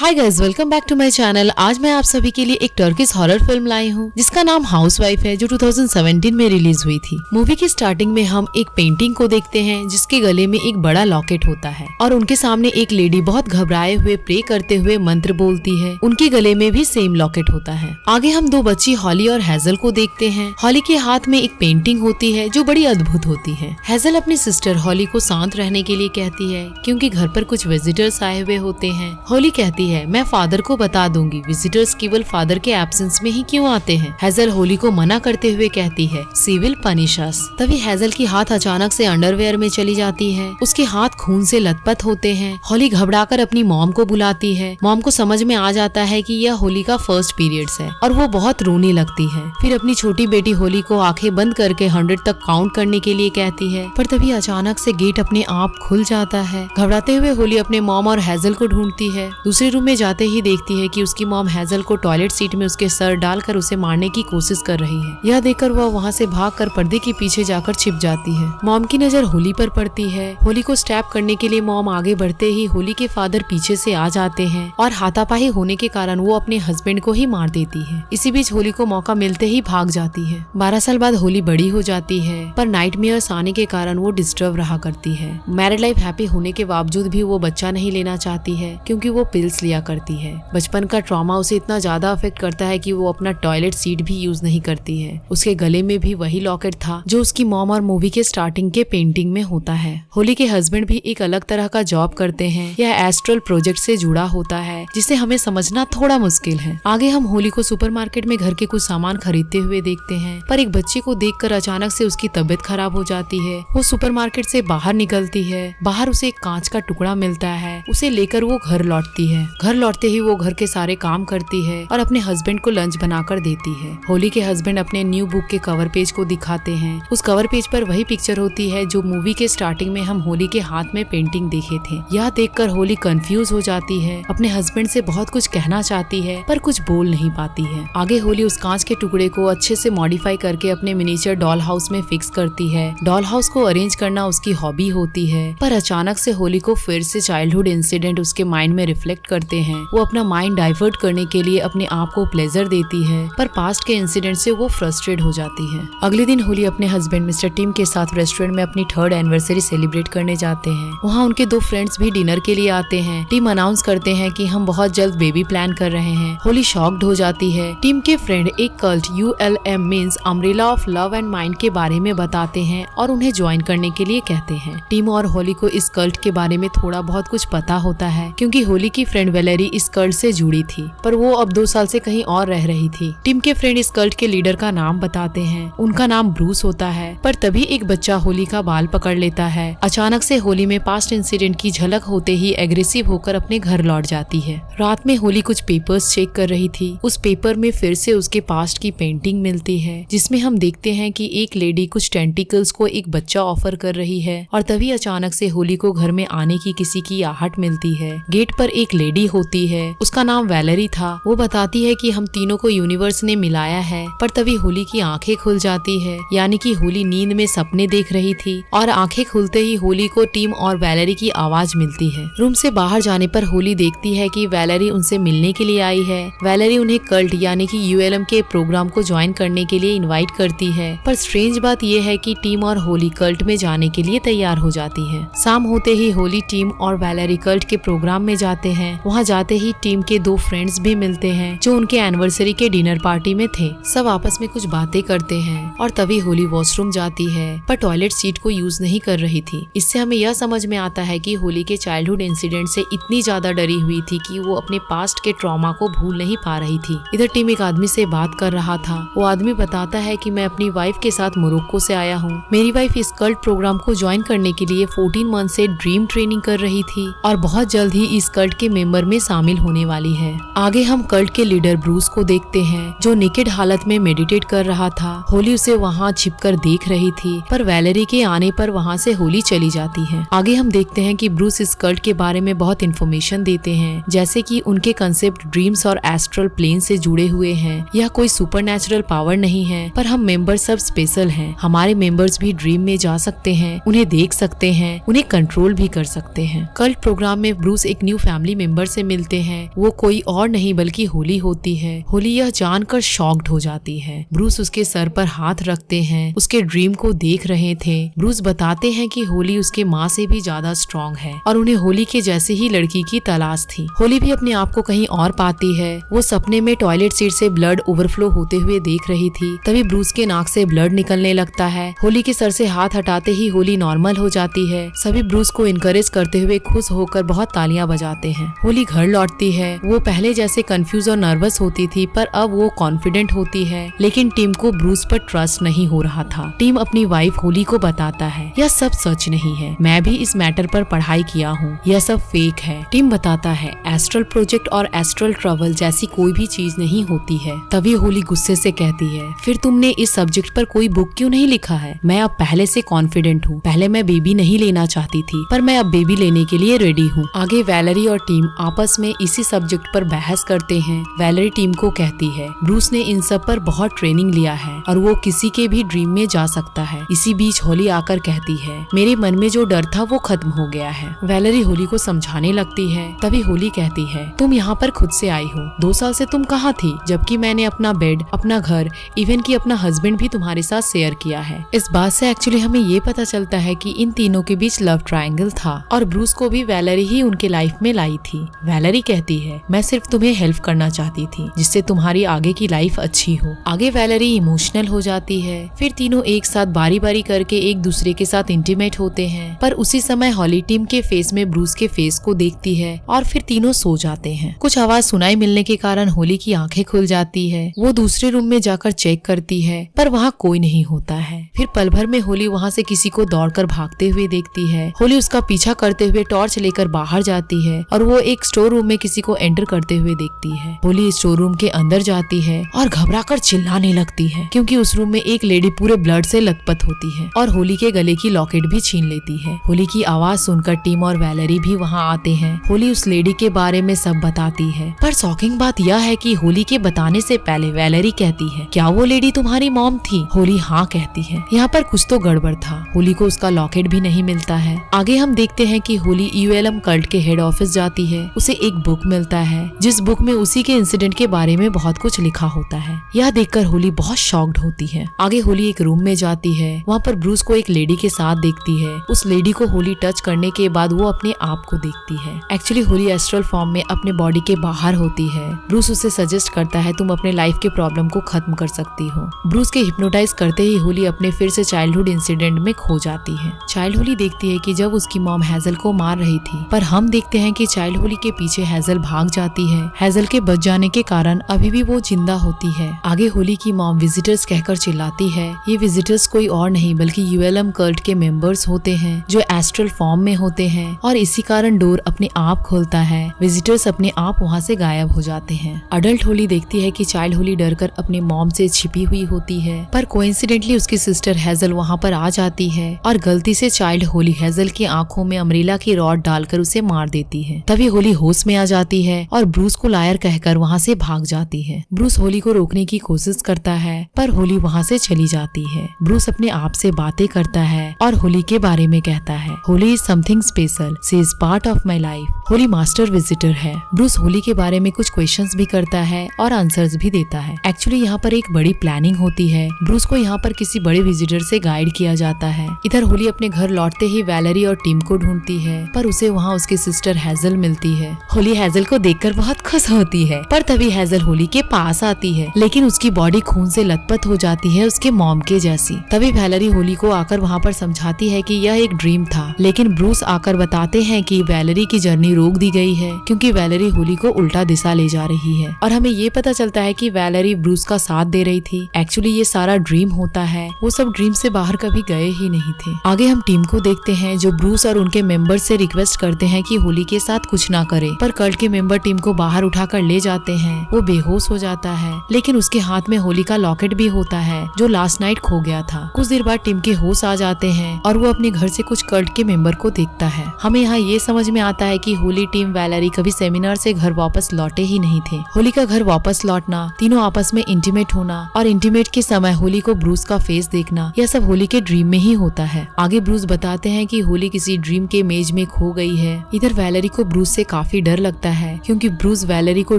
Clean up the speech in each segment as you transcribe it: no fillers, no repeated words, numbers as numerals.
Hi guys, welcome back to my channel. आज मैं आप सभी के लिए एक टर्किश हॉरर फिल्म लाई हूँ जिसका नाम हाउसवाइफ है, जो 2017 में रिलीज हुई थी। मूवी की स्टार्टिंग में हम एक पेंटिंग को देखते हैं जिसके गले में एक बड़ा लॉकेट होता है और उनके सामने एक लेडी बहुत घबराए हुए प्रे करते हुए मंत्र बोलती है। उनके गले में भी सेम लॉकेट होता है। आगे हम दो बच्ची हॉली और हेजल को देखते हैं। हॉली के हाथ में एक पेंटिंग होती है जो बड़ी अद्भुत होती है। हेजल अपनी सिस्टर हॉली को शांत रहने के लिए कहती है क्योंकि घर पर कुछ विजिटर्स आए हुए होते हैं। हॉली कहती है मैं फादर को बता दूंगी, विजिटर्स केवल फादर के एब्सेंस में ही क्यों आते हैं। हेजल होली को मना करते हुए कहती है सी विल पनिश अस। तभी हेजल की हाथ अचानक से अंडरवेयर में चली जाती है। उसके हाथ खून से लथपथ होते हैं। हॉली घबराकर अपनी मॉम को बुलाती है। मॉम को समझ में आ जाता है कि यह होली का फर्स्ट पीरियड्स है और वो बहुत रोने लगती है। फिर अपनी छोटी बेटी होली को आंखें बंद करके 100 तक काउंट करने के लिए कहती है, पर तभी अचानक से गेट अपने आप खुल जाता है। घबराते हुए होली अपने मॉम और हेजल को ढूंढती है। दूसरे रूम में जाते ही देखती है कि उसकी मॉम हेजल को टॉयलेट सीट में उसके सर डालकर उसे मारने की कोशिश कर रही है। यह देखकर वह वहाँ से भागकर पर्दे के पीछे जाकर छिप जाती है। मॉम की नजर होली पर पड़ती है। होली को स्टैप करने के लिए मॉम आगे बढ़ते ही होली के फादर पीछे से आ जाते हैं और हाथापाई होने के कारण वो अपने हस्बैंड को ही मार देती है। इसी बीच होली को मौका मिलते ही भाग जाती है। 12 साल बाद होली बड़ी हो जाती है, पर नाइटमेयर्स आने के कारण वो डिस्टर्ब रहा करती है। मैरिड लाइफ हैप्पी होने के बावजूद भी वो बच्चा नहीं लेना चाहती है क्योंकि वो पिल्स लिया करती है। बचपन का ट्रॉमा उसे इतना ज्यादा अफेक्ट करता है कि वो अपना टॉयलेट सीट भी यूज नहीं करती है। उसके गले में भी वही लॉकेट था जो उसकी मॉम और मूवी के स्टार्टिंग के पेंटिंग में होता है। होली के हस्बैंड भी एक अलग तरह का जॉब करते हैं। यह एस्ट्रल प्रोजेक्ट से जुड़ा होता है जिसे हमें समझना थोड़ा मुश्किल है। आगे हम होली को सुपरमार्केट में घर के कुछ सामान खरीदते हुए देखते हैं, पर एक बच्चे को देखकर अचानक से उसकी तबीयत खराब हो जाती है। वो सुपरमार्केट से बाहर निकलती है। बाहर उसे एक कांच का टुकड़ा मिलता है। उसे लेकर वो घर लौटती है। घर लौटते ही वो घर के सारे काम करती है और अपने हस्बैंड को लंच बनाकर देती है। होली के हस्बैंड अपने न्यू बुक के कवर पेज को दिखाते हैं। उस कवर पेज पर वही पिक्चर होती है जो मूवी के स्टार्टिंग में हम होली के हाथ में पेंटिंग देखे थे। यह देखकर होली कंफ्यूज हो जाती है। अपने हस्बैंड से बहुत कुछ कहना चाहती है पर कुछ बोल नहीं पाती है। आगे होली उस कांच के टुकड़े को अच्छे से मॉडिफाई करके अपने मिनिएचर डॉल हाउस में फिक्स करती है। डॉल हाउस को अरेंज करना उसकी हॉबी होती है, पर अचानक से होली को फिर से चाइल्डहुड इंसिडेंट उसके माइंड में रिफ्लेक्ट करते हैं। वो अपना माइंड डाइवर्ट करने के लिए अपने आप को प्लेजर देती है, पर पास्ट के इंसिडेंट से वो फ्रस्ट्रेट हो जाती है। अगले दिन होली अपने हस्बैंड मिस्टर टिम के साथ रेस्टोरेंट में अपनी 3rd एनिवर्सरी सेलिब्रेट करने जाते हैं। वहाँ उनके 2 फ्रेंड्स भी डिनर के लिए आते हैं। टिम अनाउंस करते हैं कि हम बहुत जल्द बेबी प्लान कर रहे हैं। होली शॉक्ड हो जाती है। टिम के फ्रेंड एक cult ULM means umbrella of love and mind के बारे में बताते हैं और उन्हें ज्वाइन करने के लिए कहते हैं। टिम और होली को इस कल्ट के बारे में थोड़ा बहुत कुछ पता होता है क्योंकि होली की फ्रेंड वेलेरी इस कल्ट से जुड़ी थी, पर वो अब 2 साल से कहीं और रह रही थी। टिम के फ्रेंड इस कल्ट के लीडर का नाम बताते हैं। उनका नाम ब्रूस होता है, पर तभी एक बच्चा होली का बाल पकड़ लेता है। अचानक से होली में पास्ट इंसिडेंट की झलक होते ही एग्रेसिव होकर अपने घर लौट जाती है। रात में होली कुछ पेपर्स चेक कर रही थी। उस पेपर में फिर से उसके पास्ट की पेंटिंग मिलती है जिसमें हम देखते हैं कि एक लेडी कुछ टेंटिकल्स को एक बच्चा ऑफर कर रही है और तभी अचानक से होली को घर में आने की किसी की आहट मिलती है। गेट पर एक लेडी होती है, उसका नाम वैलेरी था। वो बताती है कि हम तीनों को यूनिवर्स ने मिलाया है, पर तभी होली की आंखें खुल जाती है, यानी कि होली नींद में सपने देख रही थी और आंखें खुलते ही होली को टीम और वैलेरी की आवाज मिलती है। रूम से बाहर जाने पर होली देखती है कि वैलेरी उनसे मिलने के लिए आई है। वैलेरी उन्हें कल्ट यानी कि ULM के प्रोग्राम को ज्वाइन करने के लिए इनवाइट करती है, पर स्ट्रेंज बात यह है कि टीम और होली कल्ट में जाने के लिए तैयार हो जाती है। शाम होते ही होली टीम और वैलेरी कल्ट के प्रोग्राम में जाते हैं। वहाँ जाते ही टीम के 2 फ्रेंड्स भी मिलते हैं जो उनके एनिवर्सरी के डिनर पार्टी में थे। सब आपस में कुछ बातें करते हैं और तभी होली वॉशरूम जाती है, पर टॉयलेट सीट को यूज नहीं कर रही थी। इससे हमें यह समझ में आता है कि होली के चाइल्डहुड इंसिडेंट से इतनी ज्यादा डरी हुई थी कि वो अपने पास्ट के ट्रॉमा को भूल नहीं पा रही थी। इधर टीम एक आदमी से बात कर रहा था। वो आदमी बताता है कि मैं अपनी वाइफ के साथ मोरक्को से आया हूँ। मेरी वाइफ इस कल्ट प्रोग्राम को ज्वाइन करने के लिए 14 मंथ से ड्रीम ट्रेनिंग कर रही थी और बहुत जल्द ही इस कल्ट के मेंबर में शामिल होने वाली है। आगे हम कल्ट के लीडर ब्रूस को देखते हैं जो नेकेड हालत में मेडिटेट कर रहा था। होली उसे वहाँ छिपकर देख रही थी, पर वैलेरी के आने पर वहाँ से होली चली जाती है। आगे हम देखते हैं कि ब्रूस इस कल्ट के बारे में बहुत इन्फॉर्मेशन देते हैं, जैसे कि उनके कंसेप्ट ड्रीम्स और एस्ट्रल प्लेन से जुड़े हुए हैं। यह कोई सुपरनैचुरल पावर नहीं है, पर हम मेंबर सब स्पेशल हैं। हमारे मेंबर्स भी ड्रीम में जा सकते हैं, उन्हें देख सकते हैं, उन्हें कंट्रोल भी कर सकते हैं। कल्ट प्रोग्राम में ब्रूस एक न्यू फैमिली मेंबर से मिलते हैं वो कोई और नहीं बल्कि होली होती है। होली यह जानकर शॉक्ड हो जाती है। ब्रूस उसके सर पर हाथ रखते हैं, उसके ड्रीम को देख रहे थे। ब्रूस बताते हैं कि होली उसके माँ से भी ज्यादा स्ट्रॉन्ग है और उन्हें होली के जैसे ही लड़की की तलाश थी। होली भी अपने आप को कहीं और पाती है। वो सपने में टॉयलेट सीट से ब्लड ओवरफ्लो होते हुए देख रही थी। तभी ब्रूस के नाक से ब्लड निकलने लगता है। होली के सर से हाथ हटाते ही होली नॉर्मल हो जाती है। सभी ब्रूस को इनकरेज करते हुए खुश होकर बहुत तालियां बजाते हैं। होली घर लौटती है। वो पहले जैसे कंफ्यूज और नर्वस होती थी पर अब वो कॉन्फिडेंट होती है। लेकिन टीम को ब्रूस पर ट्रस्ट नहीं हो रहा था। टीम अपनी वाइफ होली को बताता है यह सब सच नहीं है, मैं भी इस मैटर पर पढ़ाई किया हूँ, यह सब फेक है। टीम बताता है एस्ट्रल प्रोजेक्ट और एस्ट्रल ट्रैवल जैसी कोई भी चीज नहीं होती है। तभी होली गुस्से से कहती है फिर तुमने इस सब्जेक्ट पर कोई बुक क्यों नहीं लिखा है? मैं अब पहले से कॉन्फिडेंट हूँ। पहले मैं बेबी नहीं लेना चाहती थी पर मैं अब बेबी लेने के लिए रेडी हूँ। आगे वैलेरी और टीम आपस में इसी सब्जेक्ट पर बहस करते हैं। वैलेरी टीम को कहती है ब्रूस ने इन सब पर बहुत ट्रेनिंग लिया है और वो किसी के भी ड्रीम में जा सकता है। इसी बीच होली आकर कहती है मेरे मन में जो डर था वो खत्म हो गया है। वैलेरी होली को समझाने लगती है। तभी होली कहती है तुम यहाँ पर खुद से आई हो, 2 साल से तुम कहाँ थी जबकि मैंने अपना बेड, अपना घर, इवन कि अपना हस्बैंड भी तुम्हारे साथ शेयर किया है। इस बात से एक्चुअली हमें ये पता चलता है कि इन तीनों के बीच लव ट्रायंगल था और ब्रूस को भी वैलेरी ही उनके लाइफ में लाई थी। वैलेरी कहती है मैं सिर्फ तुम्हें हेल्प करना चाहती थी जिससे तुम्हारी आगे की लाइफ अच्छी हो। आगे वैलेरी इमोशनल हो जाती है। फिर तीनों एक साथ बारी बारी करके एक दूसरे के साथ इंटीमेट होते हैं। पर उसी समय हॉली टीम के फेस में ब्रूस के फेस को देखती है और फिर तीनों सो जाते हैं। कुछ आवाज सुनाई मिलने के कारण होली की आंखें खुल जाती है। वो दूसरे रूम में जाकर चेक करती है पर वहाँ कोई नहीं होता है। फिर पल भर में होली वहाँ से किसी को दौड़कर भागते हुए देखती है। होली उसका पीछा करते हुए टॉर्च लेकर बाहर जाती है और वो एक स्टोर रूम में किसी को एंटर करते हुए देखती है। होली स्टोर रूम के अंदर जाती है और घबराकर चिल्लाने लगती है क्योंकि उस रूम में एक लेडी पूरे ब्लड से लथपथ होती है और होली के गले की लॉकेट भी छीन लेती है। होली की आवाज सुनकर टीम और वैलेरी भी वहाँ आते हैं। होली उस लेडी के बारे में सब बताती है पर शॉकिंग बात यह है कि होली के बताने से पहले वैलेरी कहती है क्या वो लेडी तुम्हारी मॉम थी? होली हाँ कहती है। यहाँ पर कुछ तो गड़बड़ था। होली को उसका लॉकेट भी नहीं मिलता है। आगे हम देखते हैं कि होली ULM कल्ट के हेड ऑफिस जाती है। उसे एक बुक मिलता है जिस बुक में उसी के इंसिडेंट के बारे में बहुत कुछ लिखा होता है। यह देखकर होली बहुत शॉक्ड होती है। आगे होली एक रूम में जाती है। वहाँ पर ब्रूस को एक लेडी के साथ देखती है। उस लेडी को होली टच करने के बाद वो अपने आप को देखती है। एक्चुअली होली एस्ट्रल फॉर्म में अपने बॉडी के बाहर होती है। ब्रूस उसे सजेस्ट करता है तुम अपने लाइफ के प्रॉब्लम को खत्म कर सकती हो। ब्रूस के हिप्नोटाइज करते ही होली अपने फिर से चाइल्डहुड इंसिडेंट में खो जाती है। चाइल्ड होली देखती है कि जब उसकी मॉम हेजल को मार रही थी पर हम देखते हैं कि चाइल्ड होली के पीछे हेजल भाग जाती है। हेजल के बच जाने के कारण अभी भी वो जिंदा होती है। आगे होली की मॉम विजिटर्स कहकर चिल्लाती है। ये विजिटर्स कोई और नहीं बल्कि ULM कल्ट के मेंबर्स होते हैं जो एस्ट्रल फॉर्म में होते हैं और इसी कारण डोर अपने आप खुलता है। विजिटर्स अपने आप वहाँ से गायब हो जाते हैं। अडल्ट होली देखती है कि चाइल्ड होली डरकर अपने मॉम से छिपी हुई होती है पर कोइंसिडेंटली उसकी सिस्टर हेजल वहाँ पर आ जाती है और गलती से चाइल्ड होली हेजल की आंखों में अम्ब्रेला की रॉड डालकर उसे मार देती है। तभी होली होश में आ जाती है और ब्रूस को लायर कहकर वहाँ से भाग जाती है। ब्रूस होली को रोकने की कोशिश करता है पर होली वहाँ से चली जाती है। ब्रूस अपने आप से बातें करता है और होली के बारे में कहता है Holi is something special, she is part of my life. Holi master visitor है। ब्रूस होली के बारे में कुछ क्वेश्चंस भी करता है और आंसर्स भी देता है। एक्चुअली यहाँ पर एक बड़ी प्लानिंग होती है। ब्रूस को यहाँ पर किसी बड़े विजिटर से गाइड किया जाता है। इधर होली अपने घर लौटते ही वैलेरी और टीम को ढूंढती है पर उसे वहाँ उसकी सिस्टर हेजल मिलती है। होली हेजल को देखकर बहुत खुश होती है पर तभी हेजल होली के पास आती है लेकिन उसकी बॉडी खून से लथपथ हो जाती है उसके मॉम के जैसी। तभी वैलेरी होली को आकर वहाँ पर समझाती है कि यह एक ड्रीम था लेकिन ब्रूस आकर बताते हैं कि वैलेरी की जर्नी रोक दी गई है क्योंकि वैलेरी होली को उल्टा दिशा ले जा रही है और हमें ये पता चलता है कि वैलेरी ब्रूस का साथ दे रही थी। एक्चुअली ये सारा ड्रीम होता है, वो सब ड्रीम से बाहर कभी गए ही नहीं थे। आगे हम टीम को देखते हैं जो ब्रूस और उनके मेंबर से रिक्वेस्ट करते हैं कि होली के साथ कुछ ना करे पर कल्ट के मेंबर टीम को बाहर उठाकर ले जाते हैं। वो बेहोश हो जाता है लेकिन उसके हाथ में होली का लॉकेट भी होता है जो लास्ट नाइट खो गया था। कुछ देर बाद टीम के होश आ जाते हैं और वो अपने घर से कुछ कल्ट के मेंबर को देखता है। हमें यहाँ ये समझ में आता है कि होली, टीम, वैलेरी कभी सेमिनार से घर वापस लौटे ही नहीं थे। होली का घर वापस लौटना, तीनों आपस में इंटीमेट होना और इंटीमेट के समय होली को ब्रूस का फेस देखना, यह सब होली के ड्रीम में ही होता है। आगे ब्रूस बताते हैं कि होली किसी ड्रीम के मेज में खो गई है। इधर वैलेरी को ब्रूस से काफी डर लगता है क्योंकि ब्रूस वैलेरी को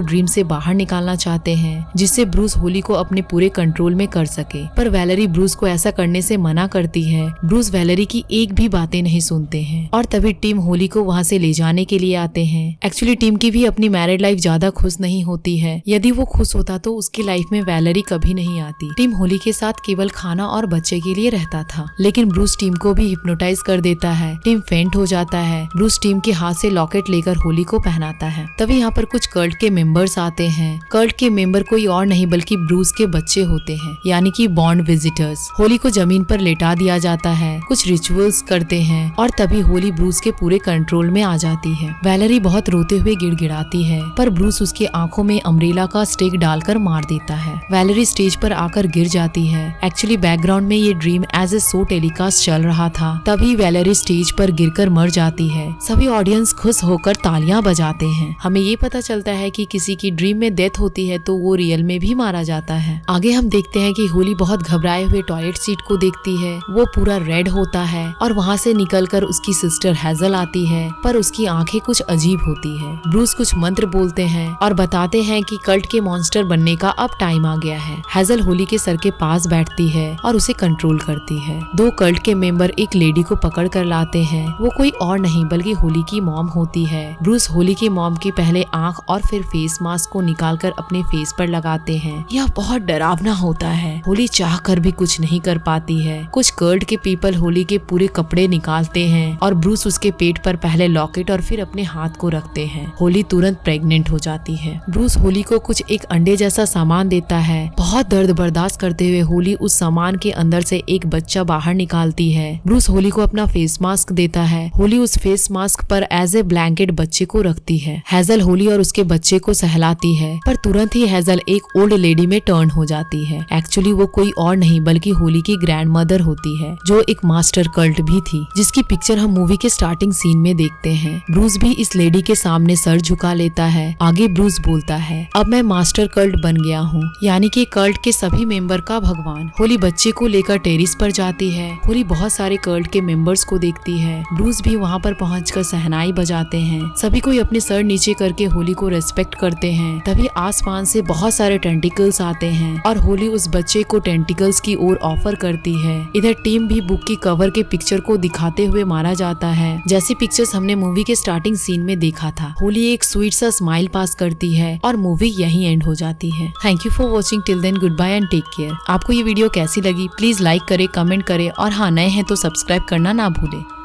ड्रीम से बाहर निकालना चाहते हैं जिससे ब्रूस होली को अपने पूरे कंट्रोल में कर सके। पर वैलेरी ब्रूस को ऐसा करने से मना करती है। ब्रूस वैलेरी की एक भी बातें नहीं सुनते हैं और तभी टीम होली को वहाँ से ले जाने के लिए आते हैं। एक्चुअली टीम की भी अपनी मैरिड लाइफ ज्यादा खुश नहीं होती है। यदि वो खुश होता तो उसकी लाइफ में वैलेरी कभी नहीं आती। टीम होली के साथ केवल खाना और बच्चे के लिए रहता था, लेकिन ब्रूस टीम को भी हिप्नोटाइज कर देता है। टीम फेंट हो जाता है। ब्रूस टीम के हाथ से लॉकेट लेकर होली को पहनाता है। तभी यहाँ पर कुछ कल्ट के मेंबर्स आते हैं। कल्ट के मेंबर कोई और नहीं बल्कि ब्रूस के बच्चे होते हैं, यानी कि बॉन्ड विजिटर्स। होली को जमीन पर लेटा दिया जाता है, कुछ रिचुअल्स करते हैं और तभी होली ब्रूस के पूरे कंट्रोल में आ जाती है। वैलेरी बहुत रोते हुए गिड़गिड़ाती है, पर ब्रूस उसकी आंखों में अम्ब्रेला का स्टिक डालकर मार देता है। वैलेरी स्टेज पर आकर गिर जाती है। एक्चुअली बैकग्राउंड में ये dream as a show telecast चल रहा था। तभी वैलेरी स्टेज पर गिरकर मर जाती है। सभी ऑडियंस खुश होकर तालियां बजाते हैं। हमें ये पता चलता है कि किसी की ड्रीम में डेथ होती है तो वो रियल में भी मारा जाता है। आगे हम देखते हैं कि होली बहुत घबराए हुए टॉयलेट सीट को देखती है। वो पूरा रेड होता है और वहाँ से निकलकर उसकी सिस्टर हेजल आती है, पर उसकी आंखें कुछ अजीब होती है। ब्रूस कुछ मंत्र बोलते हैं और बताते हैं कि कल्ट के मॉन्स्टर बनने का अब टाइम आ गया है। हेजल होली के सर के पास बैठती है और उसे कंट्रोल करती है। दो कल्ट के मेंबर एक लेडी को पकड़ कर लाते हैं। वो कोई और नहीं बल्कि होली की मॉम होती है। ब्रूस होली की मॉम की पहले आंख और फिर फेस मास्क को निकालकर अपने फेस पर लगाते हैं। यह बहुत डरावना होता है। होली चाह कर भी कुछ नहीं कर पाती है। कुछ कल्ट के पीपल होली के पूरे कपड़े निकालते हैं और ब्रूस उसके पेट पर पहले लॉकेट और फिर अपने हाथ को रखते हैं। होली तुरंत प्रेग्नेंट हो जाती है। ब्रूस होली को कुछ एक अंडे जैसा सामान देता है। बहुत दर्द बर्दाश्त करते हुए होली उस सामान के अंदर से एक बच्चा बाहर निकालती है। ब्रूस होली को अपना फेस मास्क देता है। होली उस फेस मास्क पर एज ए ब्लैंकेट बच्चे को रखती है। हेजल होली और उसके बच्चे को सहलाती है, पर तुरंत ही हेजल एक ओल्ड लेडी में टर्न हो जाती है। एक्चुअली वो कोई और नहीं बल्कि होली की ग्रैंड मदर होती है, जो एक मास्टर कल्ट भी थी, जिसकी पिक्चर हम मूवी के स्टार्टिंग सीन में देखते हैं। ब्रूस भी इस लेडी के सामने सर झुका लेता है। आगे ब्रूस बोलता है, अब मैं मास्टर कल्ट बन गया हूँ, यानी कि कल्ट के सभी मेंबर का भगवान। होली बच्चे को लेकर टेरिस पर जाती है। होली बहुत सारे कल्ट के मेंबर्स को देखती है। ब्रूस भी वहाँ पर पहुंचकर शहनाई बजाते हैं। सभी कोई अपने सर नीचे करके होली को रेस्पेक्ट करते हैं। तभी आसमान से बहुत सारे टेंटिकल्स आते हैं और होली उस बच्चे को टेंटिकल्स की ओर ऑफर करती है। इधर टीम भी बुक की कवर के पिक्चर को दिखाते हुए मारा जाता है, जैसी पिक्चर्स हमने मूवी के स्टार्टिंग सीन में देखा था। होली एक स्वीट सा स्माइल पास करती है और मूवी यहीं एंड हो जाती है। Thank you for watching. Till then goodbye and take care. आपको ये वीडियो कैसी लगी प्लीज लाइक करे, कमेंट करे और हाँ नए हैं तो सब्सक्राइब करना ना भूले।